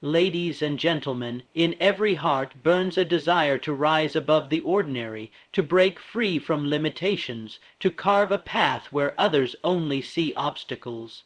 Ladies and gentlemen, in every heart burns a desire to rise above the ordinary, to break free from limitations, to carve a path where others only see obstacles.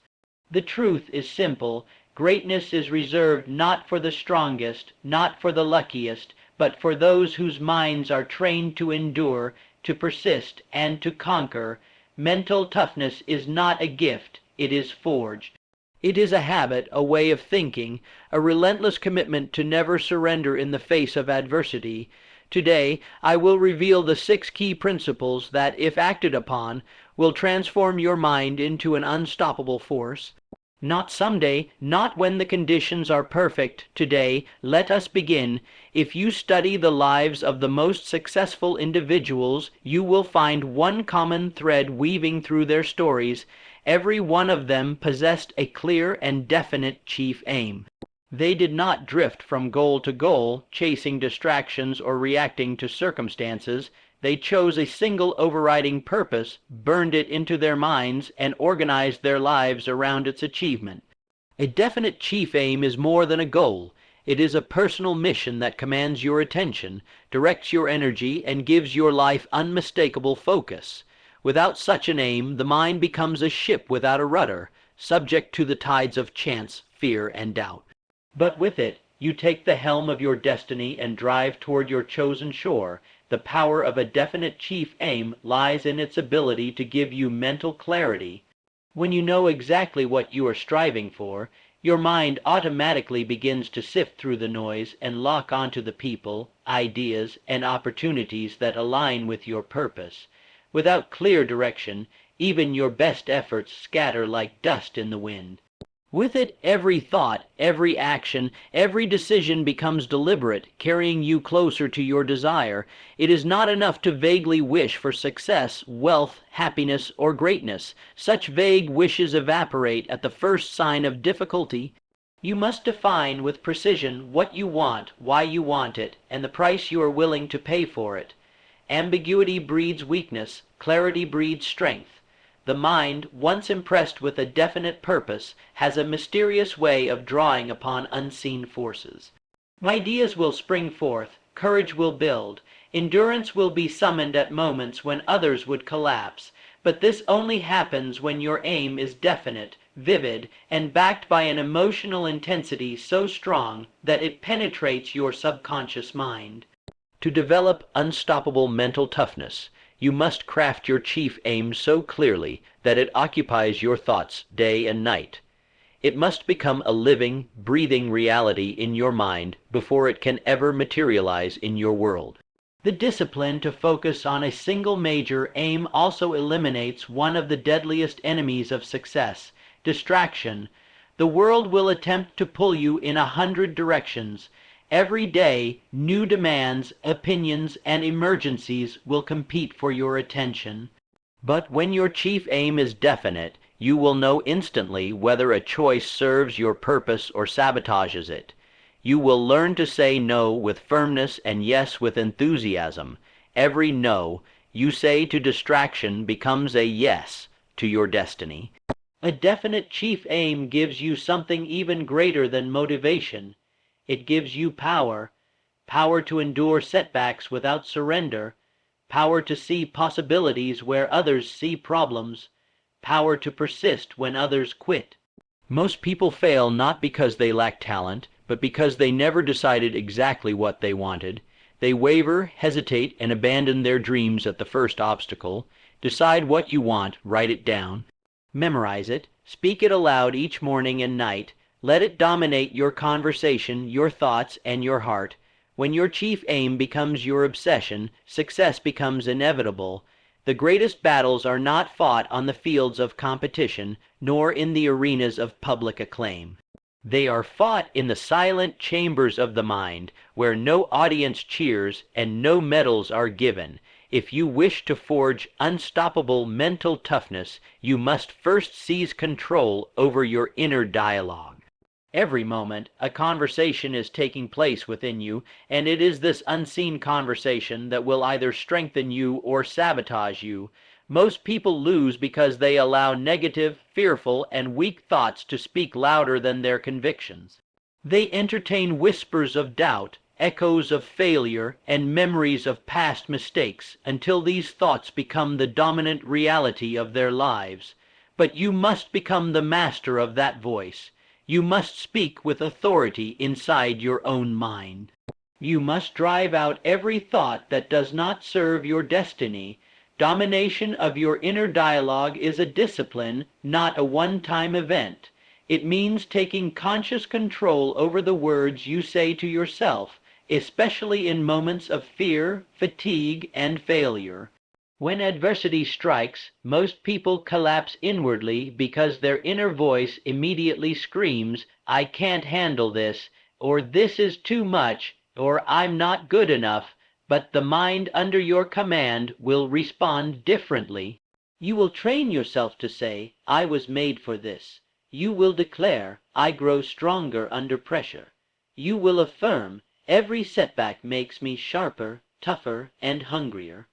The truth is simple. Greatness is reserved not for the strongest, not for the luckiest, but for those whose minds are trained to endure, to persist, and to conquer. Mental toughness is not a gift, it is forged. It is a habit, a way of thinking, a relentless commitment to never surrender in the face of adversity. Today, I will reveal the 6 key principles that, if acted upon, will transform your mind into an unstoppable force. Not someday, not when the conditions are perfect. Today, let us begin. If you study the lives of the most successful individuals, you will find one common thread weaving through their stories. Every one of them possessed a clear and definite chief aim. They did not drift from goal to goal, chasing distractions or reacting to circumstances. They chose a single overriding purpose, burned it into their minds, and organized their lives around its achievement. A definite chief aim is more than a goal. It is a personal mission that commands your attention, directs your energy, and gives your life unmistakable focus. Without such an aim, the mind becomes a ship without a rudder, subject to the tides of chance, fear, and doubt. But with it, you take the helm of your destiny and drive toward your chosen shore. The power of a definite chief aim lies in its ability to give you mental clarity. When you know exactly what you are striving for, your mind automatically begins to sift through the noise and lock onto the people, ideas, and opportunities that align with your purpose. Without clear direction, even your best efforts scatter like dust in the wind. With it, every thought, every action, every decision becomes deliberate, carrying you closer to your desire. It is not enough to vaguely wish for success, wealth, happiness, or greatness. Such vague wishes evaporate at the first sign of difficulty. You must define with precision what you want, why you want it, and the price you are willing to pay for it. Ambiguity breeds weakness, clarity breeds strength. The mind, once impressed with a definite purpose, has a mysterious way of drawing upon unseen forces. Ideas will spring forth, courage will build, endurance will be summoned at moments when others would collapse, but this only happens when your aim is definite, vivid, and backed by an emotional intensity so strong that it penetrates your subconscious mind. To develop unstoppable mental toughness, you must craft your chief aim so clearly that it occupies your thoughts day and night. It must become a living, breathing reality in your mind before it can ever materialize in your world. The discipline to focus on a single major aim also eliminates one of the deadliest enemies of success, distraction. The world will attempt to pull you in 100 directions. Every day, new demands, opinions, and emergencies will compete for your attention. But when your chief aim is definite, you will know instantly whether a choice serves your purpose or sabotages it. You will learn to say no with firmness and yes with enthusiasm. Every no you say to distraction becomes a yes to your destiny. A definite chief aim gives you something even greater than motivation. It gives you power, power to endure setbacks without surrender, power to see possibilities where others see problems, power to persist when others quit. Most people fail not because they lack talent, but because they never decided exactly what they wanted. They waver, hesitate, and abandon their dreams at the first obstacle. Decide what you want, write it down. Memorize it, speak it aloud each morning and night. Let it dominate your conversation, your thoughts, and your heart. When your chief aim becomes your obsession, success becomes inevitable. The greatest battles are not fought on the fields of competition, nor in the arenas of public acclaim. They are fought in the silent chambers of the mind, where no audience cheers and no medals are given. If you wish to forge unstoppable mental toughness, you must first seize control over your inner dialogue. Every moment, a conversation is taking place within you, and it is this unseen conversation that will either strengthen you or sabotage you. Most people lose because they allow negative, fearful, and weak thoughts to speak louder than their convictions. They entertain whispers of doubt, echoes of failure, and memories of past mistakes until these thoughts become the dominant reality of their lives. But you must become the master of that voice. You must speak with authority inside your own mind. You must drive out every thought that does not serve your destiny. Domination of your inner dialogue is a discipline, not a one-time event. It means taking conscious control over the words you say to yourself, especially in moments of fear, fatigue, and failure. When adversity strikes, most people collapse inwardly because their inner voice immediately screams, "I can't handle this," or "this is too much," or "I'm not good enough," but the mind under your command will respond differently. You will train yourself to say, "I was made for this." You will declare, "I grow stronger under pressure." You will affirm, "Every setback makes me sharper, tougher, and hungrier."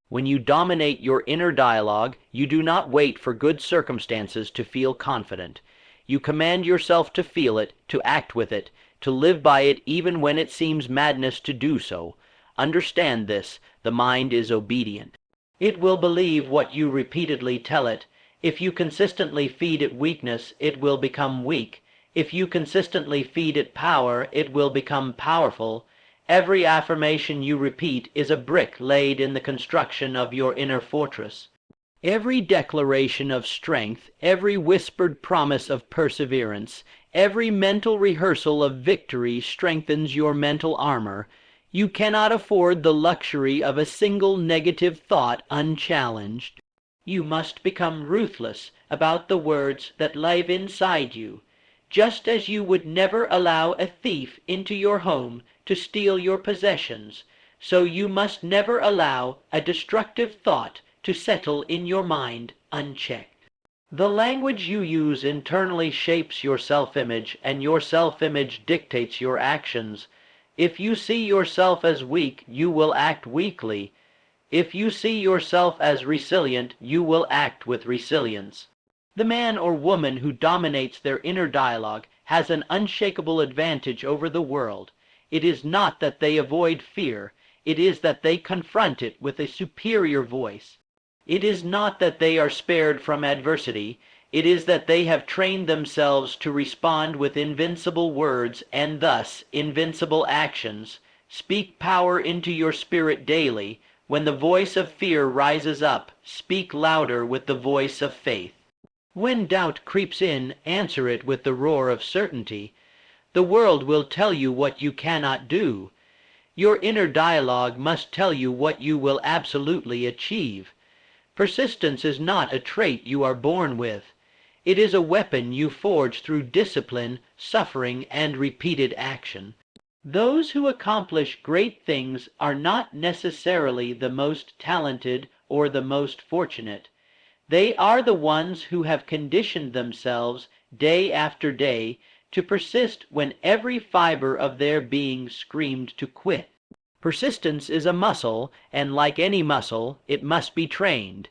When you dominate your inner dialogue, you do not wait for good circumstances to feel confident. You command yourself to feel it, to act with it, to live by it even when it seems madness to do so. Understand this: the mind is obedient. It will believe what you repeatedly tell it. If you consistently feed it weakness, it will become weak. If you consistently feed it power, it will become powerful. Every affirmation you repeat is a brick laid in the construction of your inner fortress. Every declaration of strength, every whispered promise of perseverance, every mental rehearsal of victory strengthens your mental armor. You cannot afford the luxury of a single negative thought unchallenged. You must become ruthless about the words that live inside you. Just as you would never allow a thief into your home to steal your possessions, so you must never allow a destructive thought to settle in your mind unchecked. The language you use internally shapes your self-image, and your self-image dictates your actions. If you see yourself as weak, you will act weakly. If you see yourself as resilient, you will act with resilience. The man or woman who dominates their inner dialogue has an unshakable advantage over the world. It is not that they avoid fear, it is that they confront it with a superior voice. It is not that they are spared from adversity, it is that they have trained themselves to respond with invincible words and thus invincible actions. Speak power into your spirit daily. When the voice of fear rises up, speak louder with the voice of faith. When doubt creeps in, answer it with the roar of certainty. The world will tell you what you cannot do. Your inner dialogue must tell you what you will absolutely achieve. Persistence is not a trait you are born with. It is a weapon you forge through discipline, suffering, and repeated action. Those who accomplish great things are not necessarily the most talented or the most fortunate. They are the ones who have conditioned themselves day after day to persist when every fiber of their being screamed to quit. Persistence is a muscle, and like any muscle, it must be trained.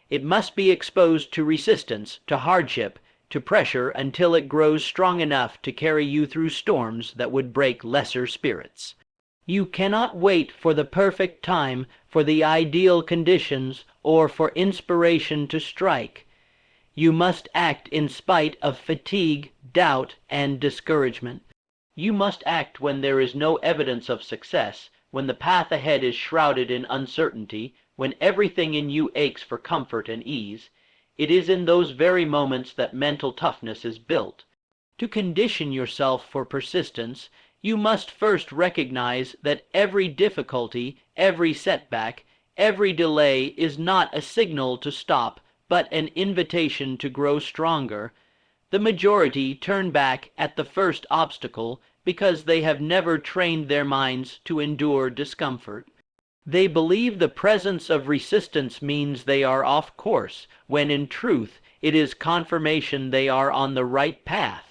It must be exposed to resistance, to hardship, to pressure until it grows strong enough to carry you through storms that would break lesser spirits. You cannot wait for the perfect time, for the ideal conditions, or for inspiration to strike. You must act in spite of fatigue, doubt, and discouragement. You must act when there is no evidence of success, when the path ahead is shrouded in uncertainty, when everything in you aches for comfort and ease. It is in those very moments that mental toughness is built. To condition yourself for persistence, you must first recognize that every difficulty, every setback, every delay is not a signal to stop, but an invitation to grow stronger. The majority turn back at the first obstacle because they have never trained their minds to endure discomfort. They believe the presence of resistance means they are off course, when in truth it is confirmation they are on the right path.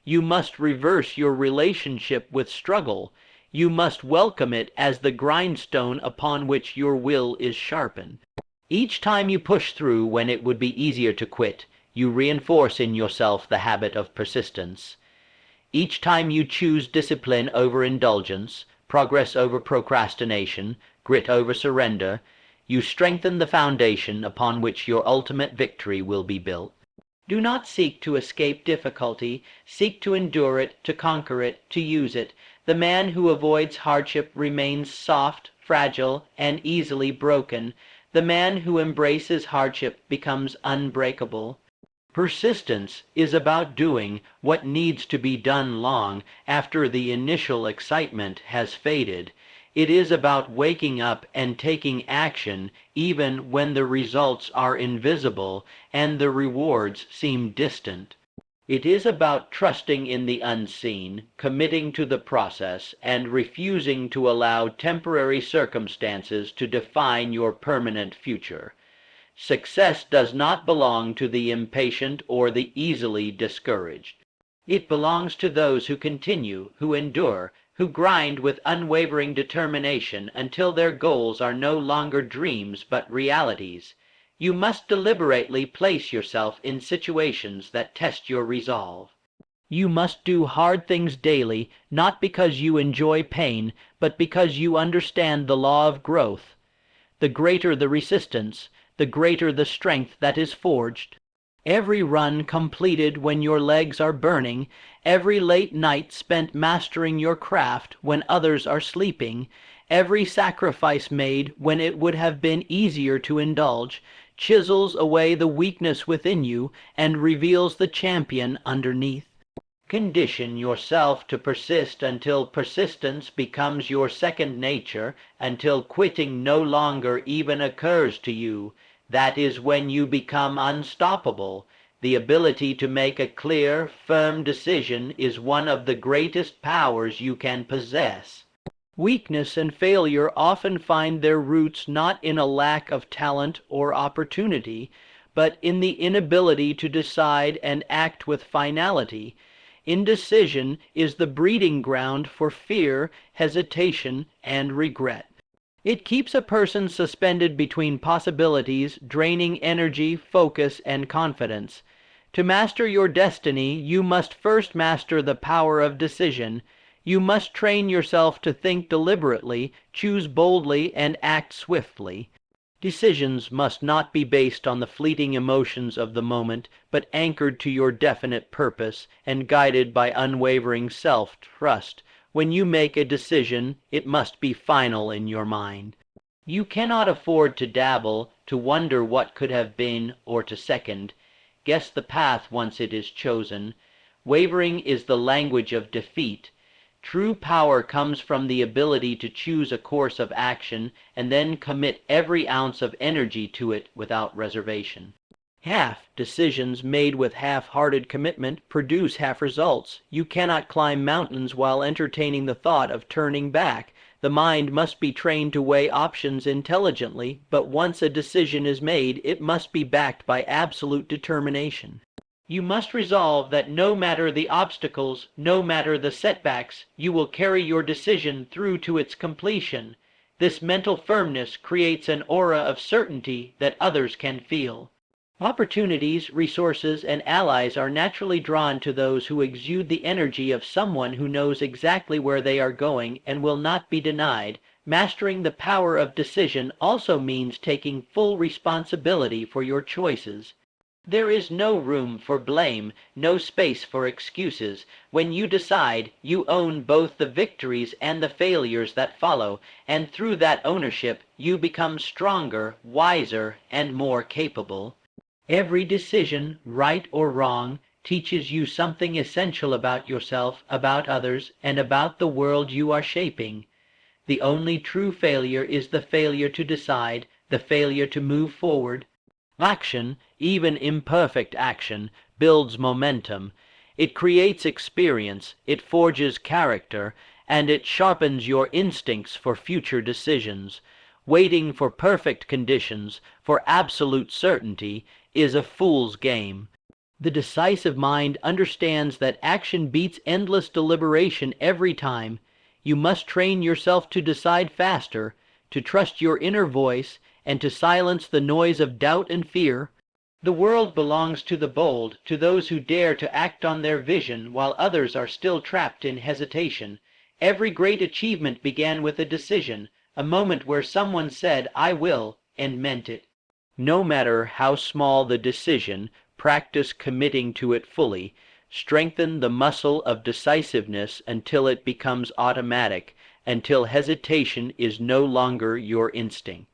You must reverse your relationship with struggle. You must welcome it as the grindstone upon which your will is sharpened. Each time you push through when it would be easier to quit, you reinforce in yourself the habit of persistence. Each time you choose discipline over indulgence, progress over procrastination, grit over surrender, you strengthen the foundation upon which your ultimate victory will be built. Do not seek to escape difficulty, seek to endure it, to conquer it, to use it. The man who avoids hardship remains soft, fragile, and easily broken. The man who embraces hardship becomes unbreakable. Persistence is about doing what needs to be done long after the initial excitement has faded. It is about waking up and taking action even when the results are invisible and the rewards seem distant. It is about trusting in the unseen, committing to the process, and refusing to allow temporary circumstances to define your permanent future. Success does not belong to the impatient or the easily discouraged. It belongs to those who continue, who endure, who grind with unwavering determination until their goals are no longer dreams but realities. You must deliberately place yourself in situations that test your resolve. You must do hard things daily, not because you enjoy pain, but because you understand the law of growth. The greater the resistance, the greater the strength that is forged. Every run completed when your legs are burning, every late night spent mastering your craft when others are sleeping, every sacrifice made when it would have been easier to indulge, chisels away the weakness within you and reveals the champion underneath. Condition yourself to persist until persistence becomes your second nature, until quitting no longer even occurs to you. That is when you become unstoppable. The ability to make a clear, firm decision is one of the greatest powers you can possess. Weakness and failure often find their roots not in a lack of talent or opportunity, but in the inability to decide and act with finality. Indecision is the breeding ground for fear, hesitation, and regret. It keeps a person suspended between possibilities, draining energy, focus, and confidence. To master your destiny, you must first master the power of decision. You must train yourself to think deliberately, choose boldly, and act swiftly. Decisions must not be based on the fleeting emotions of the moment, but anchored to your definite purpose and guided by unwavering self-trust. When you make a decision, it must be final in your mind. You cannot afford to dabble, to wonder what could have been, or to second. Guess the path once it is chosen. Wavering is the language of defeat. True power comes from the ability to choose a course of action and then commit every ounce of energy to it without reservation. Half decisions made with half-hearted commitment produce half results. You cannot climb mountains while entertaining the thought of turning back. The mind must be trained to weigh options intelligently, but once a decision is made, it must be backed by absolute determination. You must resolve that no matter the obstacles, no matter the setbacks, you will carry your decision through to its completion. This mental firmness creates an aura of certainty that others can feel. Opportunities, resources, and allies are naturally drawn to those who exude the energy of someone who knows exactly where they are going and will not be denied. Mastering the power of decision also means taking full responsibility for your choices. There is no room for blame, no space for excuses. When you decide, you own both the victories and the failures that follow, and through that ownership, you become stronger, wiser, and more capable. Every decision, right or wrong, teaches you something essential about yourself, about others, and about the world you are shaping. The only true failure is the failure to decide, the failure to move forward. Action, even imperfect action, builds momentum. It creates experience, it forges character, and it sharpens your instincts for future decisions. Waiting for perfect conditions, for absolute certainty, is a fool's game. The decisive mind understands that action beats endless deliberation every time. You must train yourself to decide faster, to trust your inner voice, and to silence the noise of doubt and fear. The world belongs to the bold, to those who dare to act on their vision while others are still trapped in hesitation. Every great achievement began with a decision, a moment where someone said, "I will," and meant it. No matter how small the decision, practice committing to it fully. Strengthen the muscle of decisiveness until it becomes automatic, until hesitation is no longer your instinct.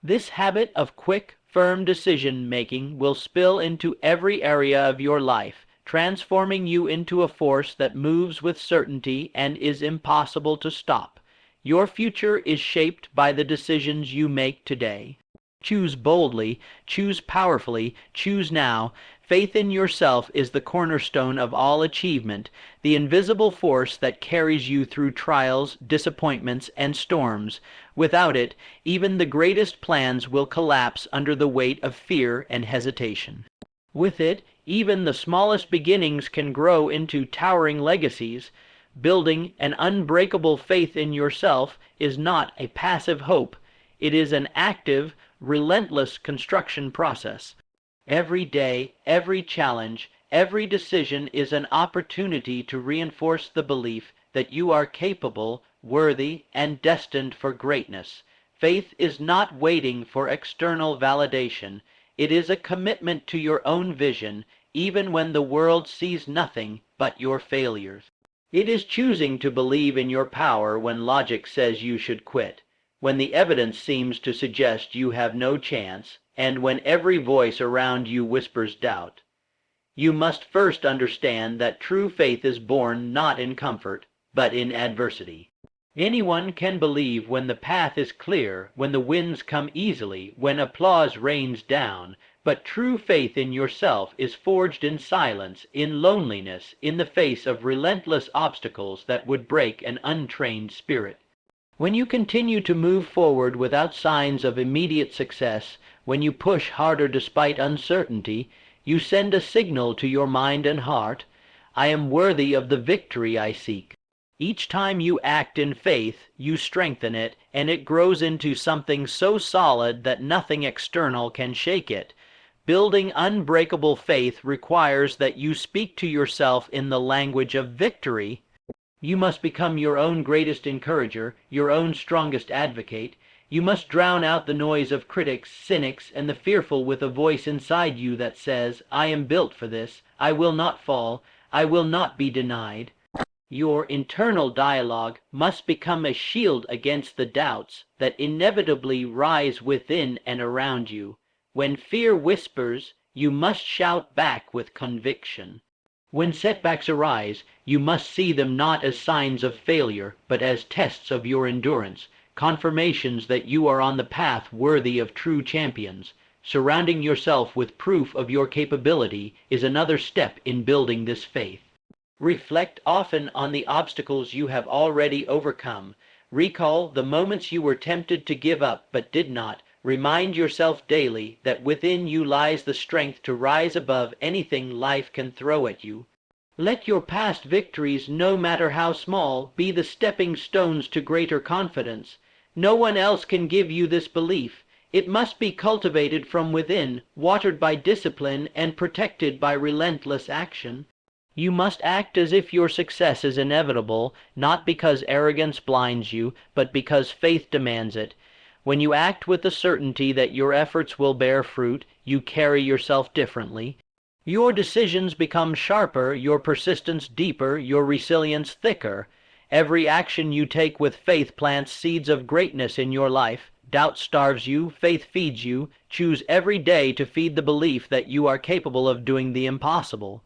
This habit of quick, firm decision-making will spill into every area of your life, transforming you into a force that moves with certainty and is impossible to stop. Your future is shaped by the decisions you make today. Choose boldly, choose powerfully, choose now. Faith in yourself is the cornerstone of all achievement, the invisible force that carries you through trials, disappointments, and storms. Without it, even the greatest plans will collapse under the weight of fear and hesitation. With it, even the smallest beginnings can grow into towering legacies. Building an unbreakable faith in yourself is not a passive hope. It is an active, relentless construction process. Every day, every challenge, every decision is an opportunity to reinforce the belief that you are capable, worthy, and destined for greatness. Faith is not waiting for external validation. It is a commitment to your own vision, even when the world sees nothing but your failures. It is choosing to believe in your power when logic says you should quit, when the evidence seems to suggest you have no chance, and when every voice around you whispers doubt. You must first understand that true faith is born not in comfort, but in adversity. Anyone can believe when the path is clear, when the winds come easily, when applause rains down, but true faith in yourself is forged in silence, in loneliness, in the face of relentless obstacles that would break an untrained spirit. When you continue to move forward without signs of immediate success, when you push harder despite uncertainty, you send a signal to your mind and heart, "I am worthy of the victory I seek." Each time you act in faith, you strengthen it, and it grows into something so solid that nothing external can shake it. Building unbreakable faith requires that you speak to yourself in the language of victory. You must become your own greatest encourager, your own strongest advocate. You must drown out the noise of critics, cynics, and the fearful with a voice inside you that says, "I am built for this. I will not fall. I will not be denied." Your internal dialogue must become a shield against the doubts that inevitably rise within and around you. When fear whispers, you must shout back with conviction. When setbacks arise, you must see them not as signs of failure, but as tests of your endurance, confirmations that you are on the path worthy of true champions. Surrounding yourself with proof of your capability is another step in building this faith. Reflect often on the obstacles you have already overcome. Recall the moments you were tempted to give up but did not. Remind yourself daily that within you lies the strength to rise above anything life can throw at you. Let your past victories, no matter how small, be the stepping stones to greater confidence. No one else can give you this belief. It must be cultivated from within, watered by discipline and protected by relentless action. You must act as if your success is inevitable, not because arrogance blinds you, but because faith demands it. When you act with the certainty that your efforts will bear fruit, you carry yourself differently. Your decisions become sharper, your persistence deeper, your resilience thicker. Every action you take with faith plants seeds of greatness in your life. Doubt starves you, faith feeds you. Choose every day to feed the belief that you are capable of doing the impossible.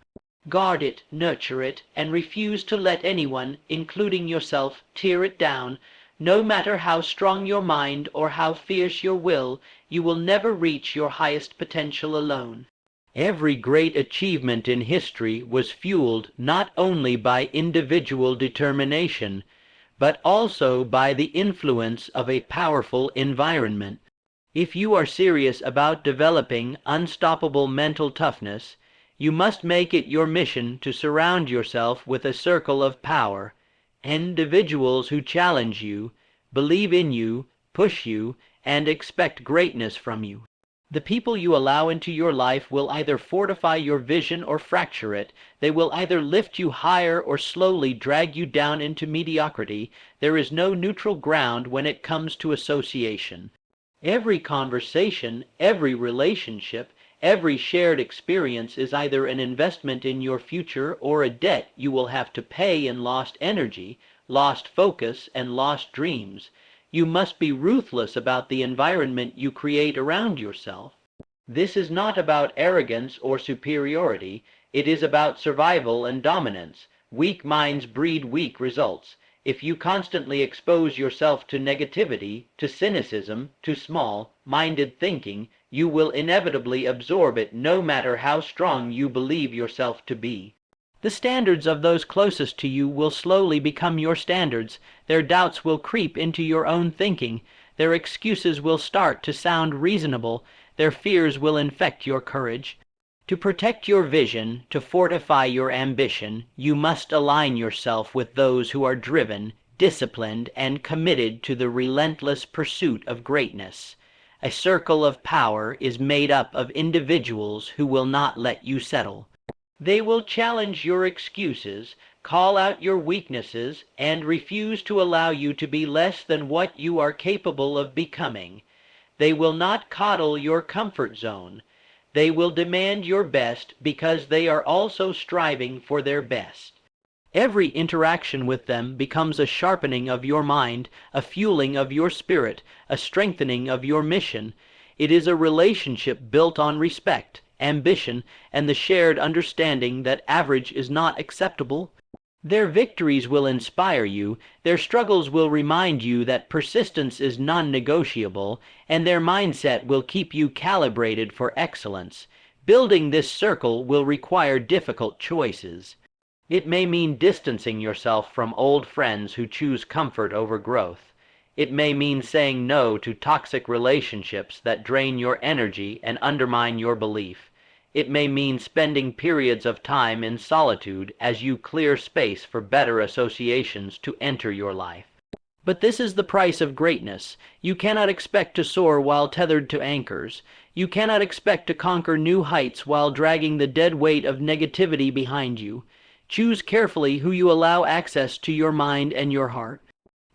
Guard it, nurture it, and refuse to let anyone, including yourself, tear it down. No matter how strong your mind or how fierce your will, you will never reach your highest potential alone. Every great achievement in history was fueled not only by individual determination, but also by the influence of a powerful environment. If you are serious about developing unstoppable mental toughness, you must make it your mission to surround yourself with a circle of power, individuals who challenge you, believe in you, push you, and expect greatness from you. The people you allow into your life will either fortify your vision or fracture it. They will either lift you higher or slowly drag you down into mediocrity. There is no neutral ground when it comes to association. Every conversation, every relationship, every shared experience is either an investment in your future or a debt you will have to pay in lost energy, lost focus, and lost dreams. You must be ruthless about the environment you create around yourself. This is not about arrogance or superiority. It is about survival and dominance. Weak minds breed weak results. If you constantly expose yourself to negativity, to cynicism, to small-minded thinking, you will inevitably absorb it no matter how strong you believe yourself to be. The standards of those closest to you will slowly become your standards. Their doubts will creep into your own thinking. Their excuses will start to sound reasonable. Their fears will infect your courage. To protect your vision, to fortify your ambition, you must align yourself with those who are driven, disciplined, and committed to the relentless pursuit of greatness. A circle of power is made up of individuals who will not let you settle. They will challenge your excuses, call out your weaknesses, and refuse to allow you to be less than what you are capable of becoming. They will not coddle your comfort zone. They will demand your best because they are also striving for their best. Every interaction with them becomes a sharpening of your mind, a fueling of your spirit, a strengthening of your mission. It is a relationship built on respect, ambition, and the shared understanding that average is not acceptable. Their victories will inspire you, their struggles will remind you that persistence is non-negotiable, and their mindset will keep you calibrated for excellence. Building this circle will require difficult choices. It may mean distancing yourself from old friends who choose comfort over growth. It may mean saying no to toxic relationships that drain your energy and undermine your belief. It may mean spending periods of time in solitude as you clear space for better associations to enter your life. But this is the price of greatness. You cannot expect to soar while tethered to anchors. You cannot expect to conquer new heights while dragging the dead weight of negativity behind you. Choose carefully who you allow access to your mind and your heart.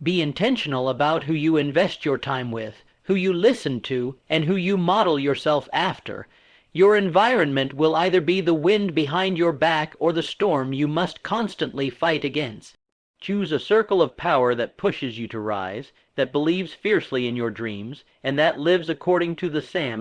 Be intentional about who you invest your time with, who you listen to, and who you model yourself after. Your environment will either be the wind behind your back or the storm you must constantly fight against. Choose a circle of power that pushes you to rise, that believes fiercely in your dreams, and that lives according to the Sam